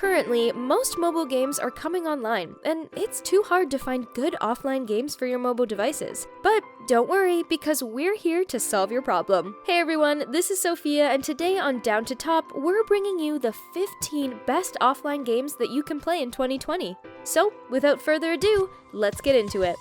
Currently, most mobile games are coming online, and it's too hard to find good offline games for your mobile devices. But don't worry, because we're here to solve your problem. Hey everyone, this is Sophia, and today on Down to Top, we're bringing you the 15 best offline games that you can play in 2020. So, without further ado, let's get into it.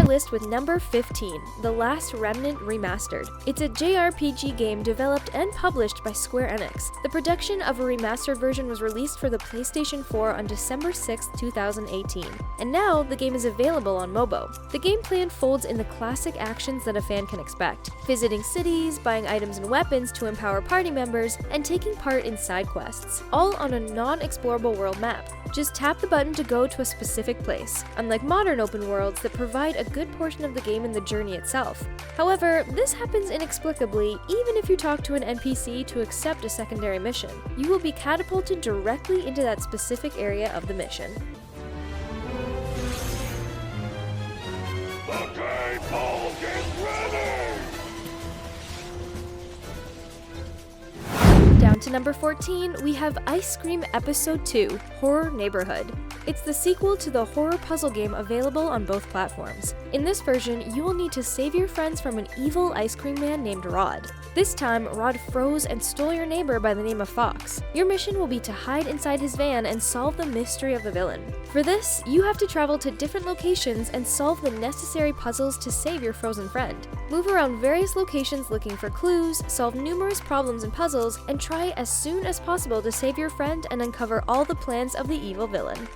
List with number 15, The Last Remnant Remastered. It's a JRPG game developed and published by Square Enix. The production of a remastered version was released for the PlayStation 4 on December 6, 2018, and now the game is available on Mobo. The gameplay unfolds in the classic actions that a fan can expect: visiting cities, buying items and weapons to empower party members, and taking part in side quests, all on a non-explorable world map. Just tap the button to go to a specific place, unlike modern open worlds that provide a good portion of the game in the journey itself. However, this happens inexplicably even if you talk to an NPC to accept a secondary mission. You will be catapulted directly into that specific area of the mission. Okay, Paul, get ready! Down to number 14, we have Ice Cream Episode 2, Horror Neighborhood. It's the sequel to the horror puzzle game available on both platforms. In this version, you will need to save your friends from an evil ice cream man named Rod. This time, Rod froze and stole your neighbor by the name of Fox. Your mission will be to hide inside his van and solve the mystery of the villain. For this, you have to travel to different locations and solve the necessary puzzles to save your frozen friend. Move around various locations looking for clues, solve numerous problems and puzzles, and try as soon as possible to save your friend and uncover all the plans of the evil villain.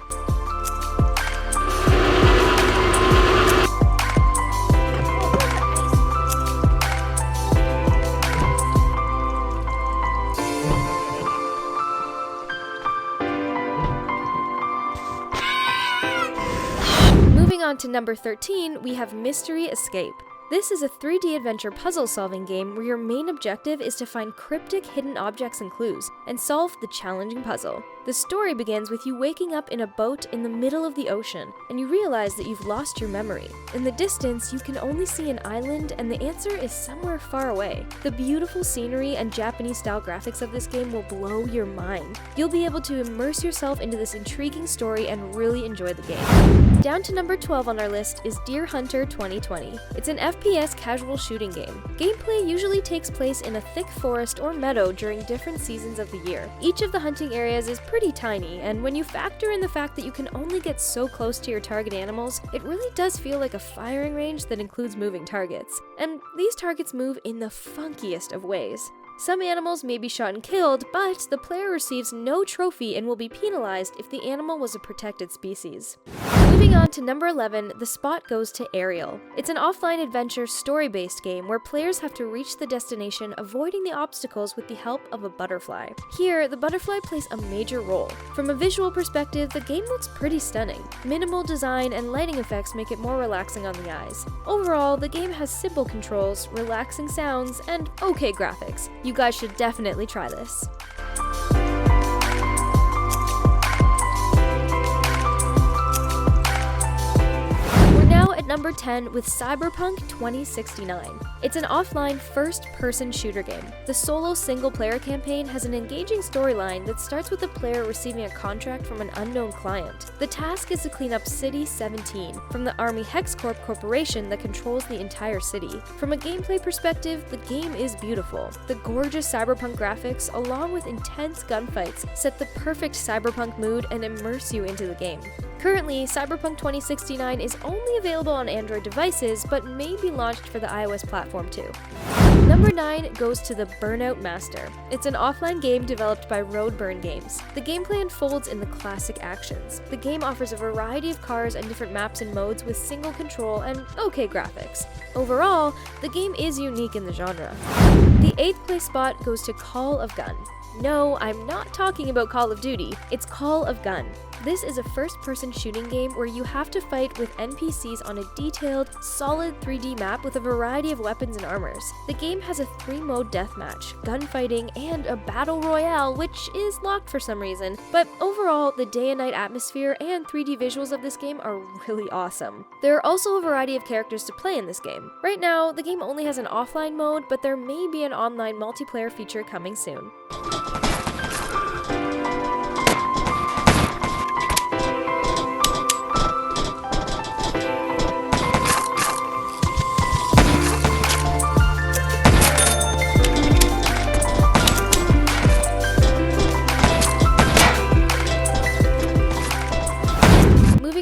On to number 13, we have Mystery Escape. This is a 3D adventure puzzle-solving game where your main objective is to find cryptic hidden objects and clues, and solve the challenging puzzle. The story begins with you waking up in a boat in the middle of the ocean, and you realize that you've lost your memory. In the distance, you can only see an island, and the answer is somewhere far away. The beautiful scenery and Japanese-style graphics of this game will blow your mind. You'll be able to immerse yourself into this intriguing story and really enjoy the game. Down to number 12 on our list is Deer Hunter 2020. It's an FPS casual shooting game. Gameplay usually takes place in a thick forest or meadow during different seasons of the year. Each of the hunting areas is pretty tiny, and when you factor in the fact that you can only get so close to your target animals, it really does feel like a firing range that includes moving targets. And these targets move in the funkiest of ways. Some animals may be shot and killed, but the player receives no trophy and will be penalized if the animal was a protected species. Moving on to number 11, the spot goes to Arial. It's an offline adventure story-based game where players have to reach the destination avoiding the obstacles with the help of a butterfly. Here, the butterfly plays a major role. From a visual perspective, the game looks pretty stunning. Minimal design and lighting effects make it more relaxing on the eyes. Overall, the game has simple controls, relaxing sounds, and okay graphics. You guys should definitely try this. At number 10 with Cyberpunk 2069. It's an offline first-person shooter game. The solo single-player campaign has an engaging storyline that starts with the player receiving a contract from an unknown client. The task is to clean up City 17 from the Army HexCorp corporation that controls the entire city. From a gameplay perspective, the game is beautiful. The gorgeous cyberpunk graphics, along with intense gunfights, set the perfect cyberpunk mood and immerse you into the game. Currently, Cyberpunk 2069 is only available on Android devices, but may be launched for the iOS platform too. Number 9 goes to the Burnout Master. It's an offline game developed by Roadburn Games. The gameplay unfolds in the classic actions. The game offers a variety of cars and different maps and modes with single control and okay graphics. Overall, the game is unique in the genre. The 8th place spot goes to Call of Gun. No, I'm not talking about Call of Duty, it's Call of Gun. This is a first-person shooting game where you have to fight with NPCs on a detailed, solid 3D map with a variety of weapons and armors. The game has a 3-mode deathmatch, gunfighting, and a battle royale, which is locked for some reason, but overall, the day and night atmosphere and 3D visuals of this game are really awesome. There are also a variety of characters to play in this game. Right now, the game only has an offline mode, but there may be an online multiplayer feature coming soon.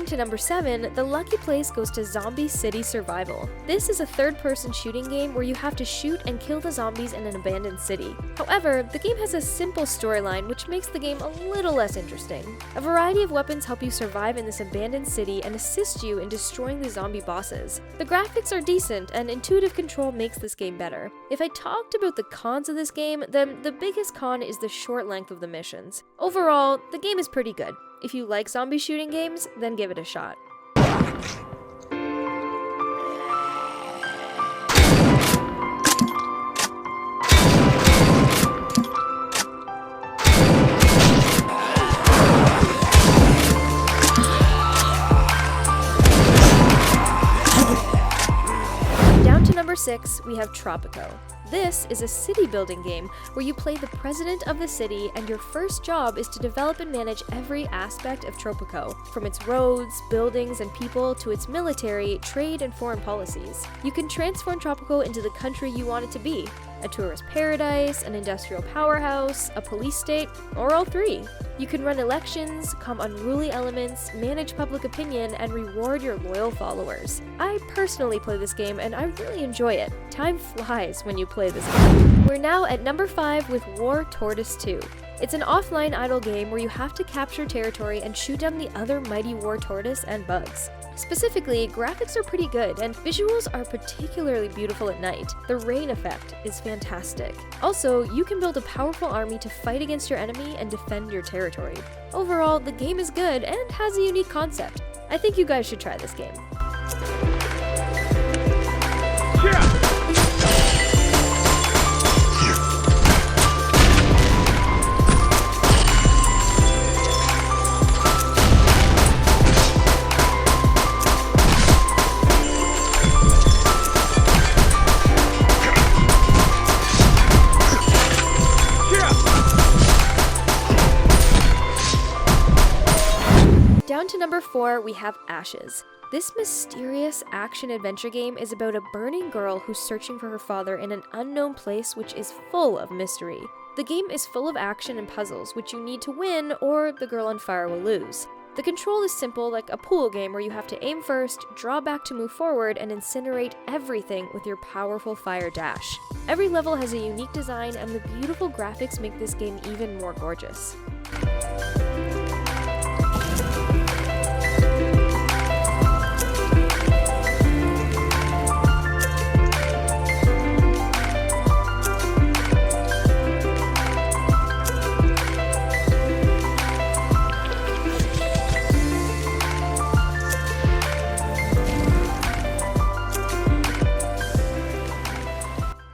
To number 7, the lucky place goes to Zombie City Survival. This is a third-person shooting game where you have to shoot and kill the zombies in an abandoned city. However, the game has a simple storyline which makes the game a little less interesting. A variety of weapons help you survive in this abandoned city and assist you in destroying the zombie bosses. The graphics are decent and intuitive control makes this game better. If I talked about the cons of this game, then the biggest con is the short length of the missions. Overall, the game is pretty good. If you like zombie shooting games, then give it a shot. Down to number 6, we have Tropico. This is a city building game where you play the president of the city and your first job is to develop and manage every aspect of Tropico, from its roads, buildings, and people to its military, trade, and foreign policies. You can transform Tropico into the country you want it to be. A tourist paradise, an industrial powerhouse, a police state, or all three. You can run elections, calm unruly elements, manage public opinion, and reward your loyal followers. I personally play this game and I really enjoy it. Time flies when you play this game. We're now at number 5 with War Tortoise 2. It's an offline idle game where you have to capture territory and shoot down the other mighty war tortoise and bugs. Specifically, graphics are pretty good, and visuals are particularly beautiful at night. The rain effect is fantastic. Also, you can build a powerful army to fight against your enemy and defend your territory. Overall, the game is good and has a unique concept. I think you guys should try this game. Yeah! Down to number 4, we have Ashes. This mysterious action-adventure game is about a burning girl who's searching for her father in an unknown place which is full of mystery. The game is full of action and puzzles which you need to win or the girl on fire will lose. The control is simple, like a pool game where you have to aim first, draw back to move forward, and incinerate everything with your powerful fire dash. Every level has a unique design and the beautiful graphics make this game even more gorgeous.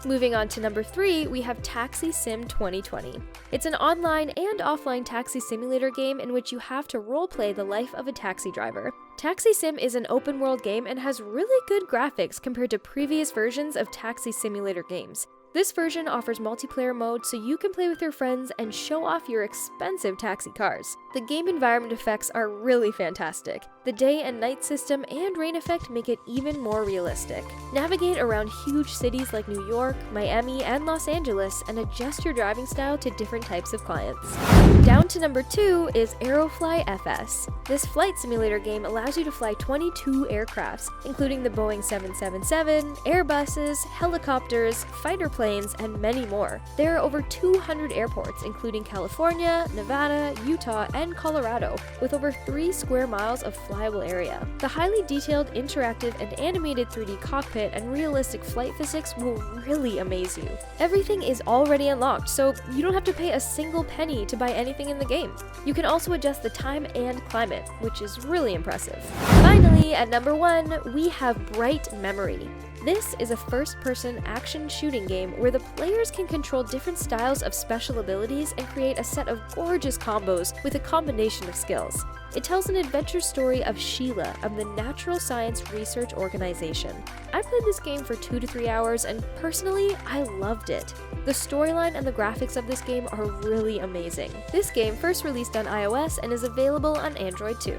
Moving on to number 3, we have Taxi Sim 2020. It's an online and offline taxi simulator game in which you have to roleplay the life of a taxi driver. Taxi Sim is an open-world game and has really good graphics compared to previous versions of taxi simulator games. This version offers multiplayer mode so you can play with your friends and show off your expensive taxi cars. The game environment effects are really fantastic. The day and night system and rain effect make it even more realistic. Navigate around huge cities like New York, Miami, and Los Angeles and adjust your driving style to different types of clients. Down to number 2 is Aerofly FS. This flight simulator game allows you to fly 22 aircrafts, including the Boeing 777, Airbuses, helicopters, fighter airplanes, and many more. There are over 200 airports, including California, Nevada, Utah, and Colorado, with over 3 square miles of flyable area. The highly detailed, interactive, and animated 3D cockpit and realistic flight physics will really amaze you. Everything is already unlocked, so you don't have to pay a single penny to buy anything in the game. You can also adjust the time and climate, which is really impressive. Finally, at number 1, we have Bright Memory. This is a first-person action shooting game where the players can control different styles of special abilities and create a set of gorgeous combos with a combination of skills. It tells an adventure story of Sheila of the Natural Science Research Organization. I played this game for 2 to 3 hours and personally, I loved it. The storyline and the graphics of this game are really amazing. This game first released on iOS and is available on Android too.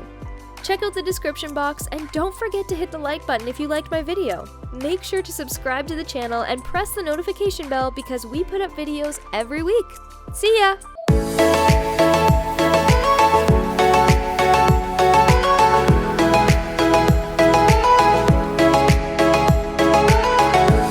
Check out the description box and don't forget to hit the like button if you liked my video. Make sure to subscribe to the channel and press the notification bell because we put up videos every week. See ya!